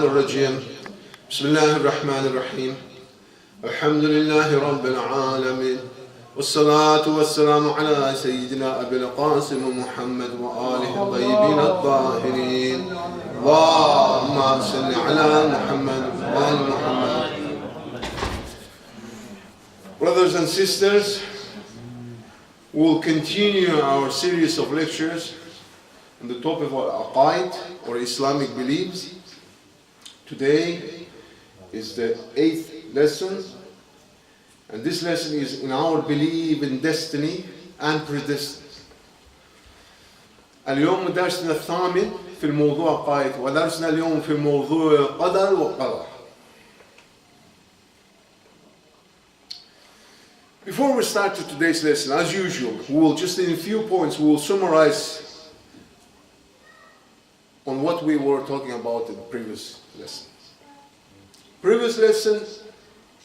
الرجيم بسم الله الرحمن الرحيم الحمد لله رب العالمين والصلاة والسلام على سيدنا أبي القاسم محمد وآله الطيبين الطاهرين اللهم صل على محمد وآل محمد. Brothers and sisters, we'll continue our series of lectures on the topic of Aqaid or Islamic beliefs. Today is the 8th lesson, and this lesson is in our belief in destiny and predestined. اليوم درسنا الثامن في الموضوع قائد، ودرسنا اليوم في موضوع قدر وقدر. Before we start today's lesson, as usual, we will just in a few points, we will summarize on what we were talking about in the previous lesson. Previous lesson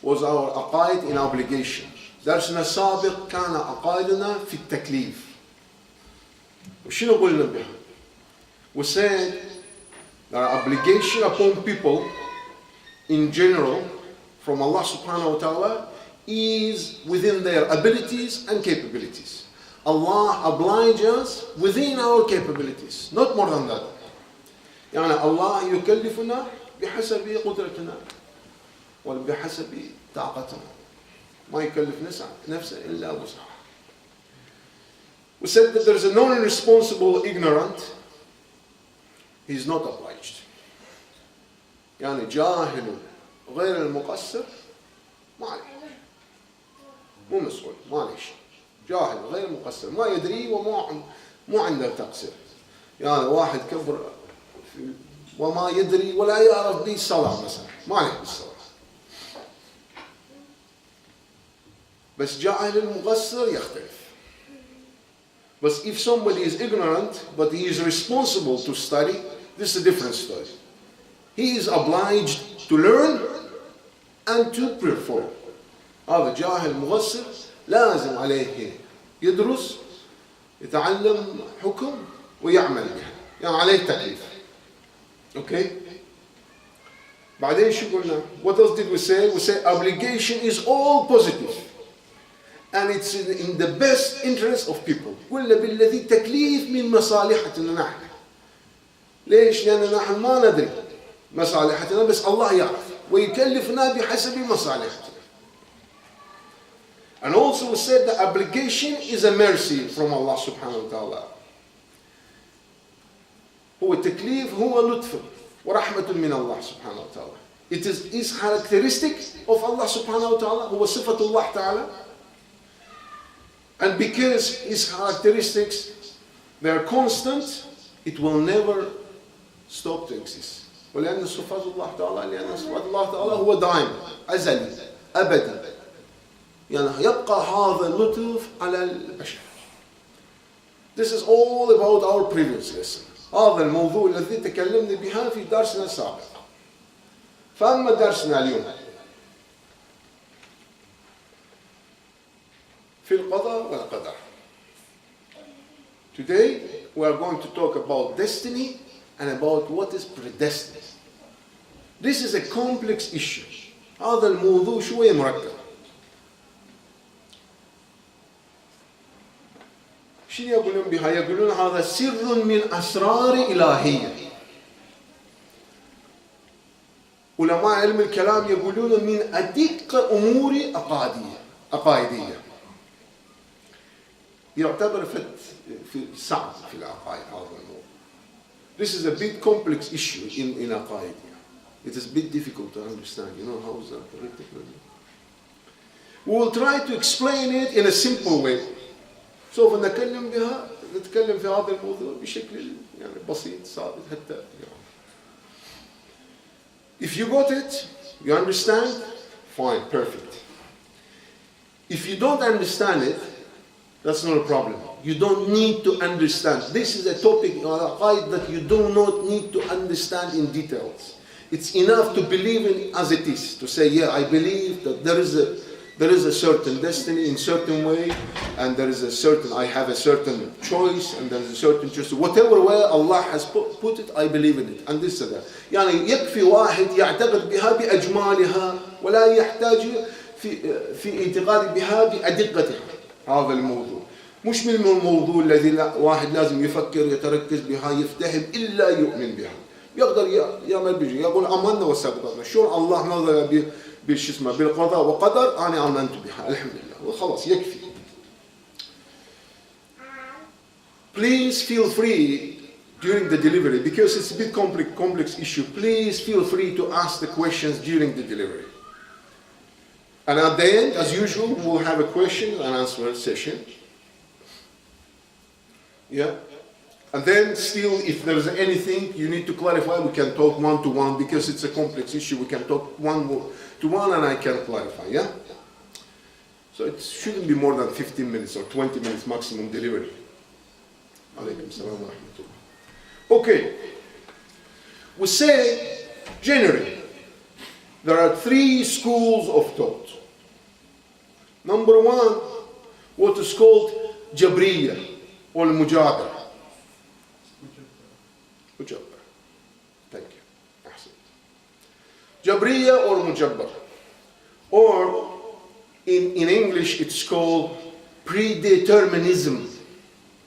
was our aqaid in obligation. درسنا السابق كان عقائدنا في التكليف. وشنو قلنا بها؟ We said there are obligation upon people in general from Allah subhanahu wa ta'ala is within their abilities and capabilities. Allah obliges us within our capabilities, not more than that. يعني الله يكلفنا بحسب قدرتنا وبحسب طاقتنا. ما يكلف نفسه إلا وسعه. We said that there is a non-responsible ignorant, he is not obliged. يعني جاهل غير المقصر ما عليه. مو مسؤول، ما عليه شيء. جاهل غير مقصر، ما يدري مو عنده تقصير. يعني واحد كبر وما يدري ولا يعرف به الصلاة مثلا، ما عليه بالصلاة. بس جاهل المقصر يختلف. But if somebody is ignorant, but he is responsible to study, this is a different story. He is obliged to learn and to perform. هذا جاهل مقصر لازم عليه يدرس يتعلم حكم ويعمل به، يعني عليه تكليف. Okay? بعدين شو قلنا؟ What else did we say? We say obligation is all positive. And it's in the best interest of people. قلنا بالذي تكليف من مصالحتنا نحن. ليش؟ لأن نحن ما ندري مصالحتنا بس الله يعرف ويكلفنا بحسب مصالحتنا. And also we said the obligation is a mercy from Allah subhanahu wa ta'ala. هو التكليف هو لطف ورحمة من الله سبحانه وتعالى. It is characteristic of Allah subhanahu wa ta'ala. هو صفة الله تعالى. And because his characteristics, they are constant, it will never stop to exist. ولأن صفات الله تعالى لأن صفات الله تعالى هو دائم أزلي أبدي. يعني يبقى هذا اللطف على البشر. This is all about our previous lesson. هذا الموضوع الذي تكلمنا بها في درسنا السابق. فأما درسنا اليوم في القضاء والقدر. Today we are going to talk about destiny and about what is predestined. This is a complex issue. هذا الموضوع شوية مركب. شنو يقولون بها؟ يقولون هذا سر من أسرار إلهية. علماء علم الكلام يقولون من أدق أمور عقائدية. يعتبر في صعب في العقائد هذا الموضوع. This is a bit complex issue in عقائد. It is a bit difficult to understand. You know how is that? We will try to explain it in a simple way. سوف نتكلم في هذا الموضوع بشكل يعني بسيط ثابت حتى يعني. If you got it, you understand, fine, perfect. If you don't understand it, that's not a problem. You don't need to understand. This is a topic that you do not need to understand in details. It's enough to believe in as it is. To say, yeah, I believe that there is there is a certain destiny in certain way, and there is a certain, I have a certain choice, and there is a certain choice. Whatever way Allah has put it, I believe in it. And this is that. يعني يكفي واحد يعتقد بها بأجمالها ولا يحتاج في اعتقاد بها بأدقتها. هذا الموضوع. مش من الموضوع الذي واحد لازم يفكر يتركز بها يفتهم إلا يؤمن بها. يقدر يعمل بيجي يقول آمنا وصدقنا. شو الله نظر بالشو اسمه بالقضاء وقدر أنا آمنت بها الحمد لله وخلاص يكفي. Please feel free during the delivery because it's a bit complex issue. Please feel free to ask the questions during the delivery. And at the end, as usual, we'll have a question and answer session. Yeah. And then still, if there's anything you need to clarify, we can talk one-to-one because it's a complex issue. We can talk one-to-one and I can clarify, yeah? So it shouldn't be more than 15 minutes or 20 minutes maximum delivery. Alaykum salam wa rahmatullah. Okay. We say, generally, there are 3 schools of thought. Number 1, what is called Jabriya or Mujabara. Mujabbar. Thank you. Jabriya or Mujabbar. Or in English it's called predeterminism.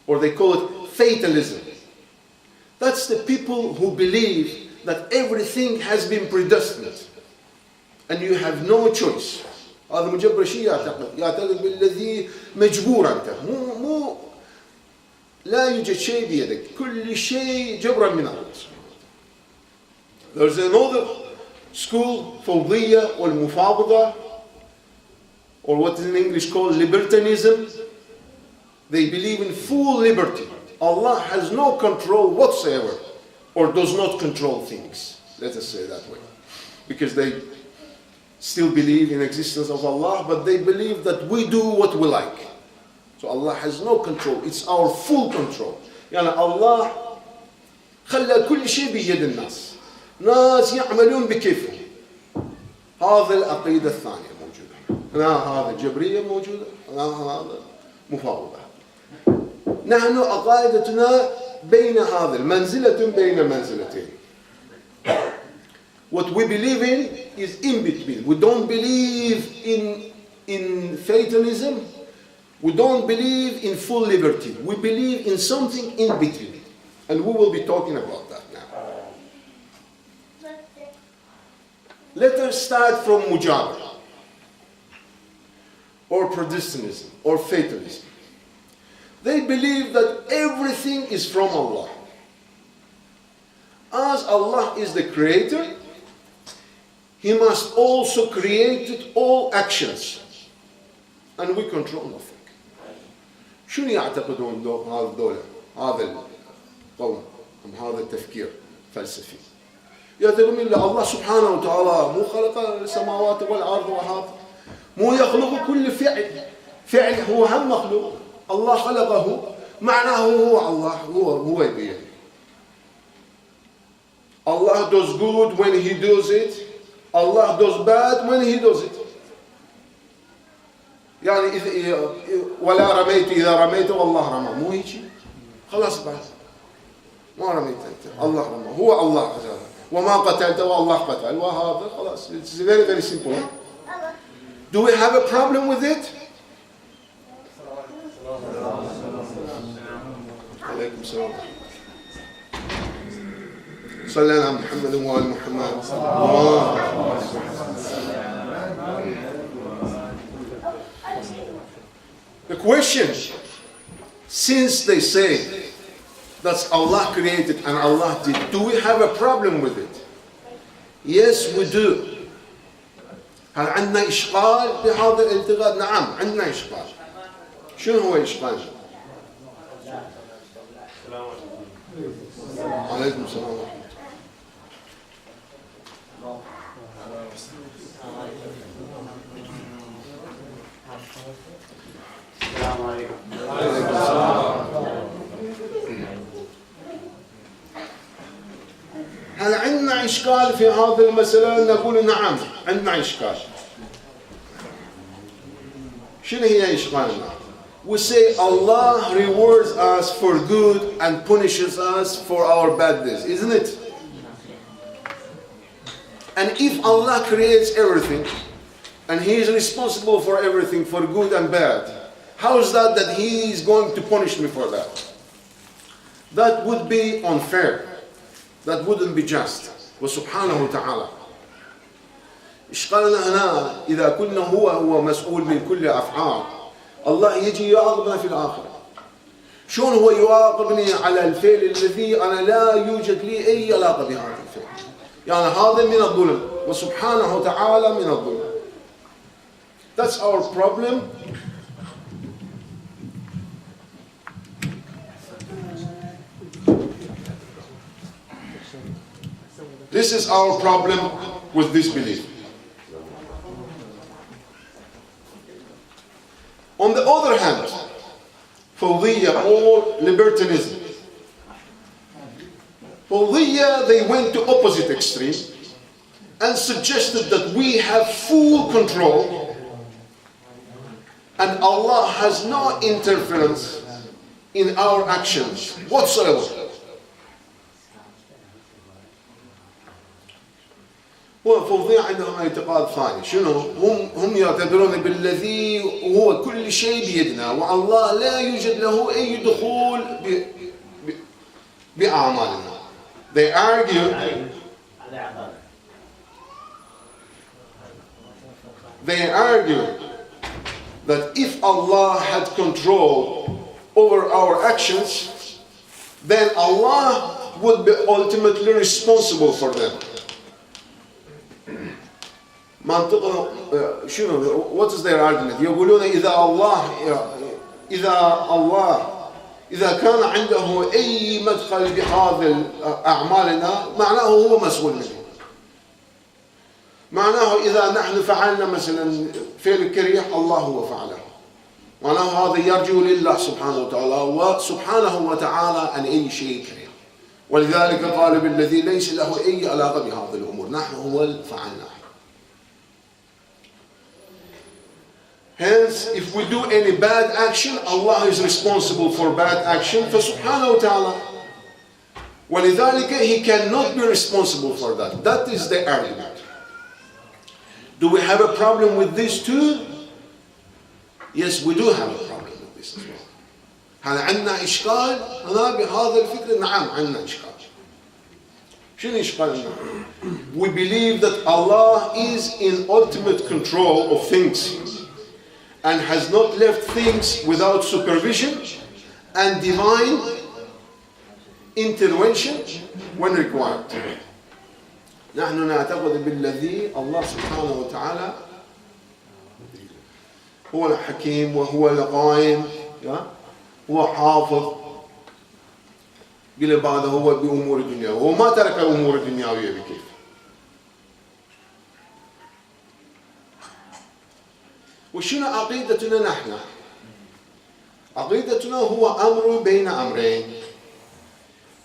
Or they call it fatalism. That's the people who believe that everything has been predestined. And you have no choice. هذا مجبر شيء يعتقد بالذي مجبور أنت. مو لا يوجد شيء بيدك كل شيء جبرا من الله. There's another school فوضية والمفاوضة or what is in English called libertinism. They believe in full liberty. Allah has no control whatsoever or does not control things. Let us say that way. Because they still believe in existence of Allah, but they believe that we do what we like. So Allah has no control. It's our full control. يعني الله خلى كل شيء بيد الناس. ناس يعملون بكيفهم. هذا العقيدة الثانية موجودة. هذا جبرية موجودة. هذا مفاوضة. نحن عقائدتنا بين هذا المنزلة بين منزلتين. What we believe in is in between. We don't believe in fatalism. We don't believe in full liberty. We believe in something in between. And we will be talking about that now. Let us start from Mujabara, or predestinism, or fatalism. They believe that everything is from Allah. As Allah is the creator, He must also create all actions. And we control nothing. شنو يعتقدون هذا الدولة هذا القوم هذا التفكير فلسفي يعتقدون ان الله سبحانه وتعالى مو خلق السماوات والارض وهذا مو يخلق كل فعل هو هم مخلوق الله خلقه معناه هو الله هو يبين Allah does good when He does it Allah does bad when He does it يعني ولا رميت إذا رميت والله رمى مو هيك خلاص بعد ما رميت أنت الله رمى هو الله وما قتلت والله قتل وهذا خلاص it's very very simple. Do we have a problem with it? عليكم السلام صلى على محمد وآل محمد The question, since they say that's Allah created and Allah did, do we have a problem with it? Yes, we do. هل عندنا إشكال بهذا الاعتقاد؟ نعم عندنا إشكال. شنو هو إشكال؟ عليكم السلام ورحمة الله. السلام عليكم. هل عندنا إشكال في هذه المسألة؟ نقول نعم عندنا إشكال. شنو هي إشغالنا? We say Allah rewards us for good and punishes us for our bad deeds, isn't it? And if Allah creates everything and He is responsible for everything, for good and bad, how is that He is going to punish me for that? That would be unfair. That wouldn't be just. وسبحانه وتعالى. إشكالنا هنا إذا كنا هو مسؤول من كل أفعال، الله يجي يعاقبنا في الآخرة. شلون هو يعاقبني على الفعل الذي أنا لا يوجد لي أي علاقة بهذا الفعل؟ يعني هذا من الظلم، وسبحانه وتعالى من الظلم. That's our problem. This is our problem with this belief. On the other hand, Fawdiyya or libertinism. Fawdiyya, they went to opposite extreme and suggested that we have full control and Allah has no interference in our actions whatsoever. وفوضية عندهم اعتقاد ثاني. شنو؟ هم يعتبرون بالذي هو كل شيء بيدنا والله لا يوجد له أي دخول بأعمالنا. They argue that if Allah had control over our actions, then Allah would be ultimately responsible for them. منطقة شنو? What is their argument? يقولون إذا كان عنده أي مدخل بهذه أعمالنا معناه هو مسؤول منه. معناه إذا نحن فعلنا مثلا فعل كريه الله هو فعله. معناه هذا يرجع لله سبحانه وتعالى وسبحانه وتعالى عن أي شيء كريه. ولذلك قال بالذي ليس له أي علاقة بهذه الأمور نحن هو فعلنا. Hence, if we do any bad action, Allah is responsible for bad action. فسبحانه وتعالى. ولذلك He cannot be responsible for that. That is the argument. Do we have a problem with this too? Yes, we do have a problem with this as well. هل عندنا إشكال؟ هنا بهذا الفكر نعم عندنا إشكال. شنو إشكالنا؟ We believe that Allah is in ultimate control of things and has not left things without supervision and divine intervention when required. نحن نعتقد بالذي الله سبحانه وتعالى هو الحكيم وهو القائم هو حافظ بالعبادة هو بأمور الدنيا وما ترك أمور الدنيوية بكيف. وشنو عقيدتنا نحن؟ عقيدتنا هو أمر بين أمرين.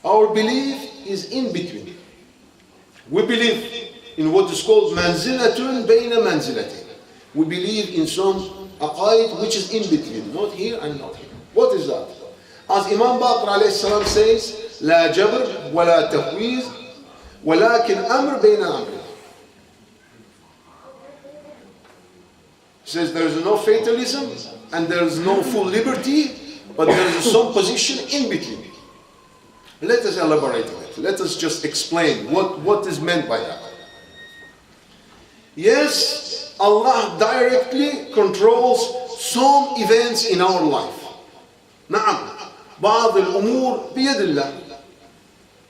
Our belief is in between. We believe in what is called منزلة بين منزلتين. We believe in some عقائد which is in between, not here and not here. What is that? As Imam Baqir alayhi salam says, لا جبر ولا تفويض ولكن أمر بين أمرين. He says there is no fatalism and there is no full liberty, but there is some position in between. Let us elaborate on it. Let us just explain what is meant by that. Yes, Allah directly controls some events in our life. نعم بعض الأمور بيد الله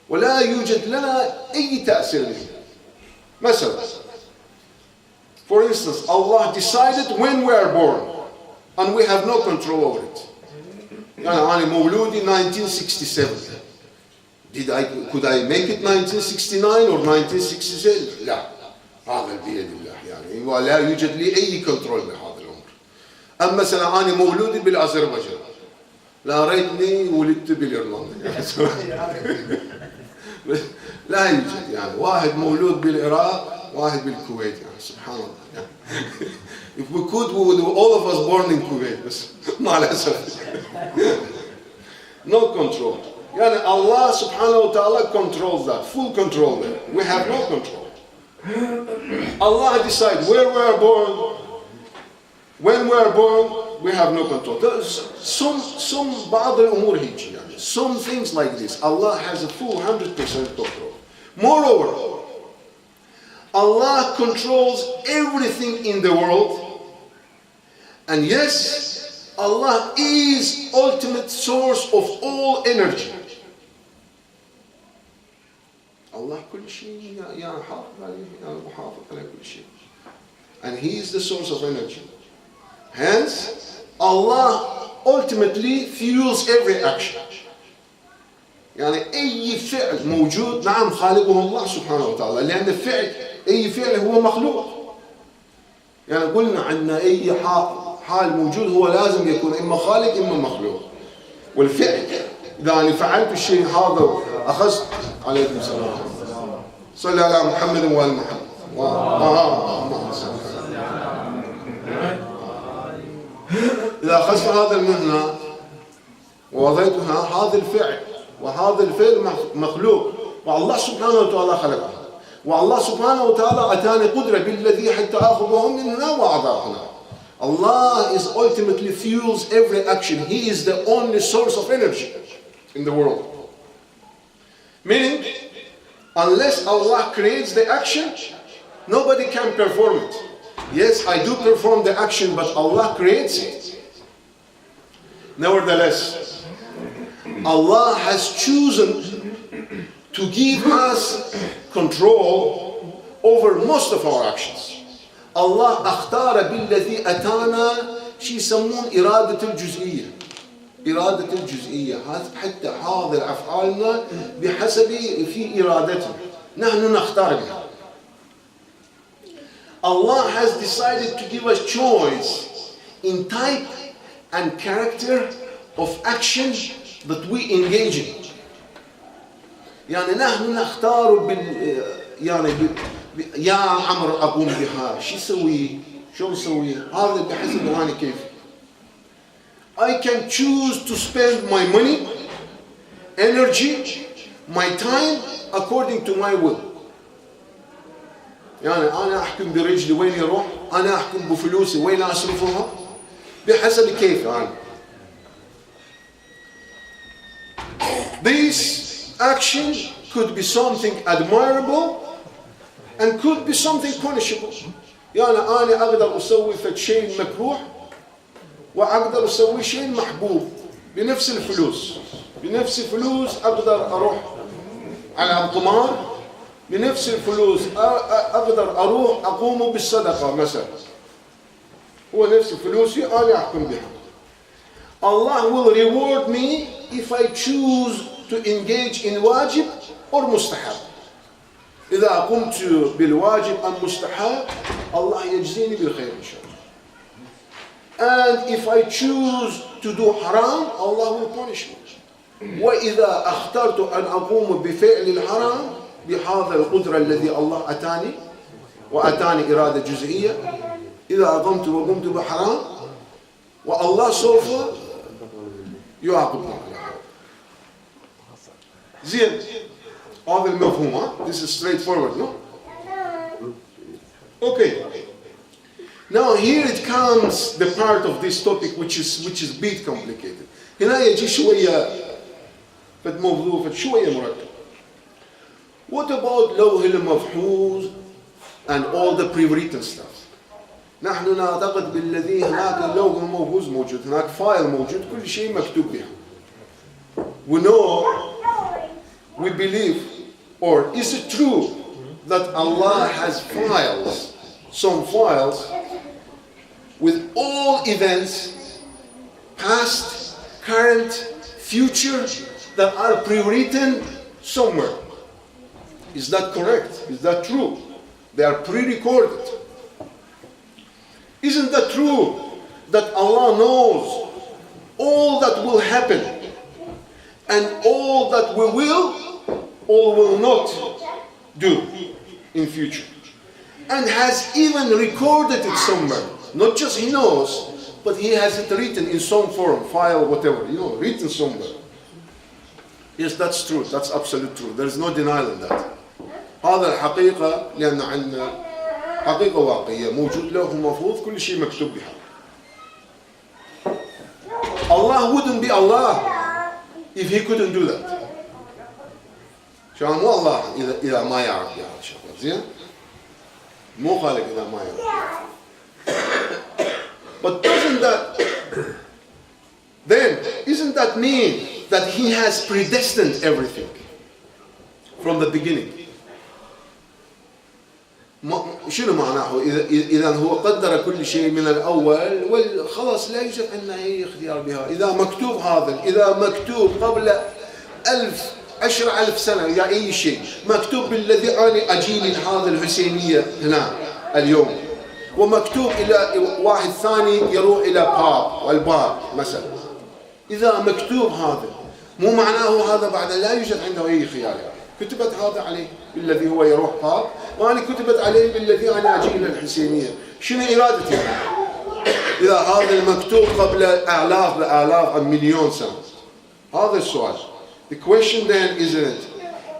ولا يوجد لنا أي تأثير له. مثلا, for instance, Allah decided when we are born and we have no control over it. أنا مولود in 1967. Could I make it 1969 or 1967? لا, هذا بيد الله يعني ولا يوجد لي أي كنترول بهذا الأمر. أما مثلا أنا مولود بالأذربيجان لا ريتني ولدت بالإيرلندا لا يوجد يعني واحد مولود بالعراق واحد بالكويت يعني سبحان الله يعني. If we could, we would all of us born in Kuwait بس مع الأسف. No control. يعني Allah subhanahu wa ta'ala controls that, full control there. We have no control. Allah decides where we are born, when we are born, we have no control. There's some بعض الأمور هيك يعني. Some things like this, Allah has a full 100% control. Moreover, Allah controls everything in the world. And yes, Allah is ultimate source of all energy. Allah كل شيء يا حافظ عليه يا محافظ على كل شيء. And He is the source of energy. Hence, Allah ultimately fuels every action. يعني أي فعل موجود نعم خالقه الله سبحانه وتعالى لأن الفعل أي فعل هو مخلوق. يعني قلنا عنا أي حال موجود هو لازم يكون إما خالق إما مخلوق. والفعل إذا أنا فعلت الشيء هذا أخذت عليكم السلام صلى على محمد وآل محمد إذا أخذت هذا المهنة ووضعتها هذا الفعل وهذا الفعل مخلوق والله سبحانه وتعالى خلقه والله سبحانه وتعالى أتاني قدرة بالذي حتى أخذهم من هنا وأعطانا. Allah is ultimately fuels every action. He is the only source of energy in the world. Meaning, unless Allah creates the action, nobody can perform it. Yes, I do perform the action, but Allah creates it. Nevertheless, Allah has chosen to give us control over most of our actions. Allah اختار بالذي أتانا شيء يسمون إرادة الجزئية. إرادة الجزئية حتى حاضر أفعالنا بحسب في إرادتنا. نحن نختار بها. Allah has decided to give us choice in type and character of action that we engage in. يعني نحن نختار يعني يا عمرو أقوم بها شو سوي شو سوي هذا بحسب أنا كيف. I can choose to spend my money, energy, my time according to my will. يعني أنا أحكم برجلي وين يروح، أنا أحكم بفلوسي وين أصرفها بحسب كيف يعني. This action could be something admirable and could be something punishable. يعني أنا أقدر أسوي شيء مكروه وأقدر أسوي شيء محبوب بنفس الفلوس. بنفس الفلوس أقدر أروح على القمار، بنفس الفلوس أقدر أروح أقوم بالصدقة مثلا. هو نفس فلوسي أنا أحكم بها. Allah will reward me if I choose to engage in wajib or mustahab. إذا قمت بالواجب أم مستحب الله يجزيني بالخير إن شاء الله. And if I choose to do haram Allah will punish me. وإذا اخترت أن أقوم بفعل الحرام بهذا القدرة الذي الله أتاني وأتاني إرادة جزئية إذا قمت وقمت بحرام والله سوف يعاقبني. زين هذا المفهوم. This is straightforward, no? Okay. Now here it comes the part of this topic which is a bit complicated. هنا يجي شوية فد موضوع فد شوية مركب. What about لوح المفحوظ and all the pre-written stuff? نحن نعتقد بالذي هناك اللوح المفحوظ موجود، هناك فايل موجود، كل شيء مكتوب بها. We know, we believe, or is it true that Allah has files, some files, with all events, past, current, future, that are pre-written somewhere? Is that correct? Is that true? They are pre-recorded. Isn't that true that Allah knows all that will happen and all that we will or will not do in future? and has even recorded it somewhere. Not just he knows, but he has it written in some form, file, whatever, written somewhere. Yes, that's true. That's absolute truth. There is no denial in that. هذا الحقيقة لأن عندنا حقيقة واقعية موجود له ومفروض كل شيء مكتوب بها. Allah wouldn't be Allah if he couldn't do that. شو مو الله إذا ما يعرف هذا الشغلات زين؟ مو خالق إذا ما يعرف. But isn't that mean that he has predestined everything from the beginning? شنو معناه إذا هو قدر كل شيء من الأول وخلاص لا يوجد عندنا أي اختيار بها. إذا مكتوب هذا، إذا مكتوب قبل 10,000 سنة إذا أي شيء مكتوب بالذي أنا أجي من هذا الحسينية هنا اليوم، ومكتوب إلى واحد ثاني يروح إلى الباب مثلا. إذا مكتوب هذا مو معناه هذا بعد لا يوجد عنده أي خيار. كتبت هذا عليه بالذي هو يروح باب، وأنا كتبت عليه بالذي أنا أجي إلى الحسينية. شنو إرادتي أنا؟ إذا هذا المكتوب قبل آلاف مليون سنة. هذا السؤال. The question then isn't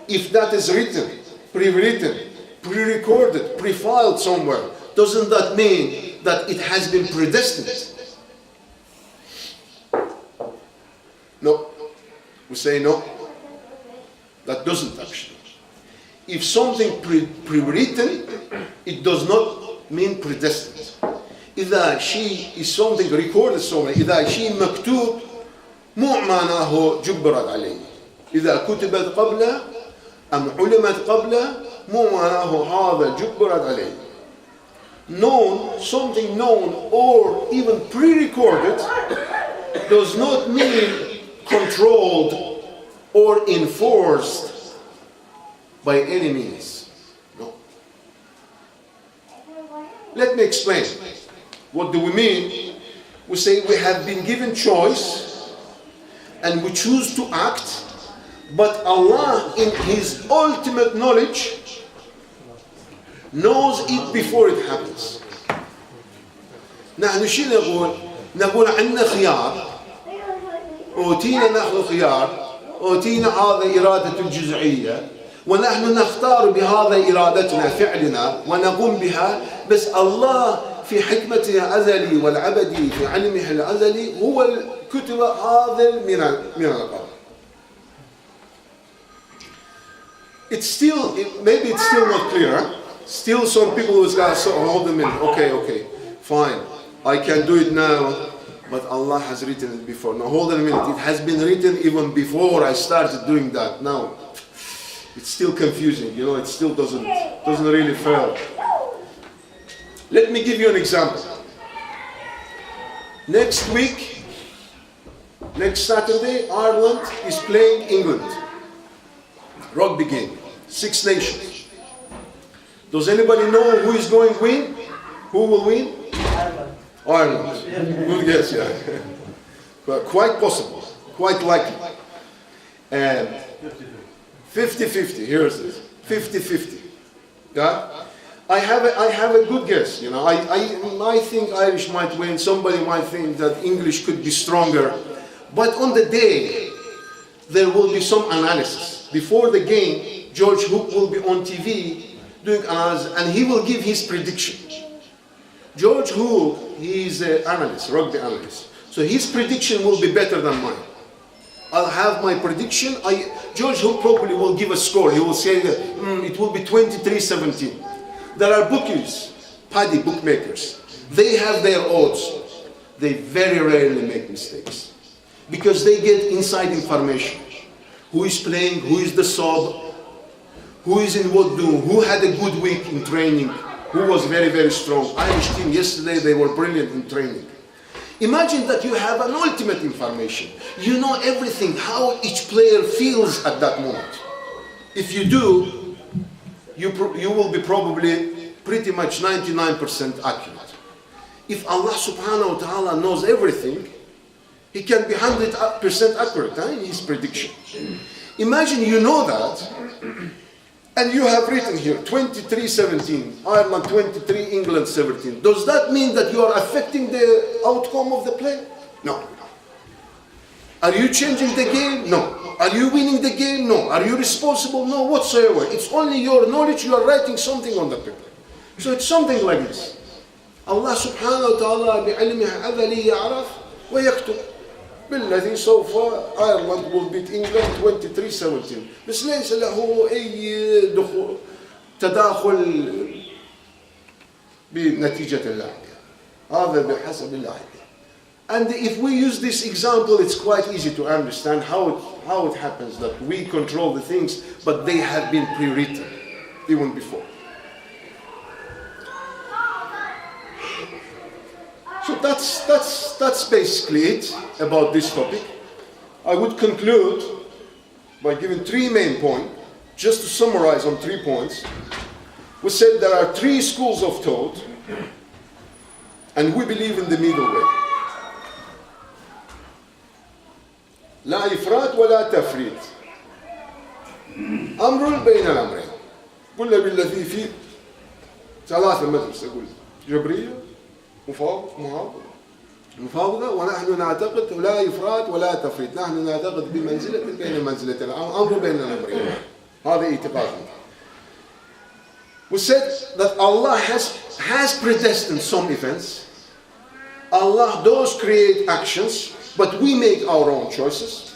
if that is written, pre-written, pre-recorded, pre-filed somewhere, doesn't that mean that it has been predestined? No. We say no. That doesn't actually. If something pre-written, it does not mean predestined. إذا شيء is something recorded somewhere, إذا شيء مكتوب مو معناه جبرت عليه. إذا كتبت قبله أم علمت قبله مو معناه هذا جبرت عليه. Something known or even pre-recorded does not mean controlled or enforced by any means. No. Let me explain. What do we mean? We say we have been given choice and we choose to act, but Allah in His ultimate knowledge knows it before it happens. نحن شو نقول؟ نقول عندنا خيار، أوتينا نحن خيار، أوتينا هذا إرادة الجزئية، ونحن نختار بهذا إرادتنا فعلنا ونقوم بها، بس الله في حكمته الأزلي والعبدي في علمه الأزلي هو الكتب هذا من القلب. Maybe it's still not clear. Still some people who say, hold a minute, okay, fine. I can do it now, but Allah has written it before. Now hold on a minute, it has been written even before I started doing that. Now, it's still confusing, it still doesn't really fail. Let me give you an example. Next week, next Saturday, Ireland is playing England. Rugby game, 6 nations. Does anybody know who is going to win? Who will win? Ireland. Good guess, yeah. But quite possible, quite likely. And 50-50, here's this. 50-50. Yeah? I have a good guess, I think Irish might win. Somebody might think that English could be stronger. But on the day, there will be some analysis. Before the game, George Hook will be on TV doing analysis, and he will give his prediction. George Hook, he is an analyst, rugby analyst. So his prediction will be better than mine. I'll have my prediction. George Hook probably will give a score. He will say that it will be 23-17. There are bookies, paddy bookmakers. They have their odds. They very rarely make mistakes because they get inside information. Who is playing? Who is the sub? Who is in what do? Who had a good week in training? Who was very, very strong? Irish team yesterday, they were brilliant in training. Imagine that you have an ultimate information. You know everything, how each player feels at that moment. If you do, you will be probably pretty much 99% accurate. If Allah subhanahu wa ta'ala knows everything, He can be 100% accurate in His prediction. Imagine you know that, And you have written here 23-17, Ireland 23, England 17. Does that mean that you are affecting the outcome of the play? No. Are you changing the game? No. Are you winning the game? No. Are you responsible? No, whatsoever. It's only your knowledge, you are writing something on the paper. So it's something like this. Allah subhanahu wa ta'ala بعلمه أذلي يعرف ويكتب. بالذي سوف Ireland will beat England 23-17. بس ليس له أي تداخل بنتيجة اللعبة. هذا بحسب اللعبة. And if we use this example, it's quite easy to understand how it happens that we control the things, but they have been pre-written even before. So that's basically it about this topic. I would conclude by giving 3 main points, just to summarize on 3 points. We said there are 3 schools of thought, and we believe in the middle way. لا إفراط ولا تفريط. أمر بين الأمرين. قلنا بالذي فيه 3 مدرسة أقول جبرية مفاوضة ونحن نعتقد لا إفراط ولا تفريط. نحن نعتقد بمنزلة بين منزلتين أمر بين الأمرين. هذا اعتقادنا. We said that Allah has predestined some events. Allah does create actions, but we make our own choices.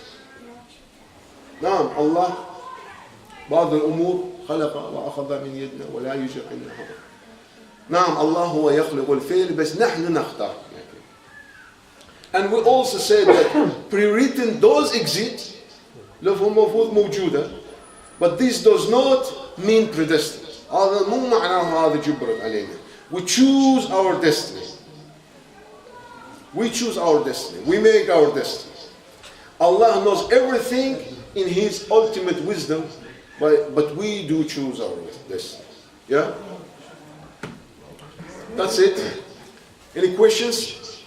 نعم الله بعض الأمور خلق وأخذ من يدنا ولا يوجد عندنا حظ. نعم الله هو يخلق الفعل بس نحن نختار. And we also said that pre-written does exist, لفظ مفروض موجودة, but this does not mean predestined. هذا مو معناه هذا جبرت علينا. We choose our destiny. We choose our destiny. We make our destiny. Allah knows everything in His ultimate wisdom, but we do choose our destiny. Yeah? That's it. Any questions?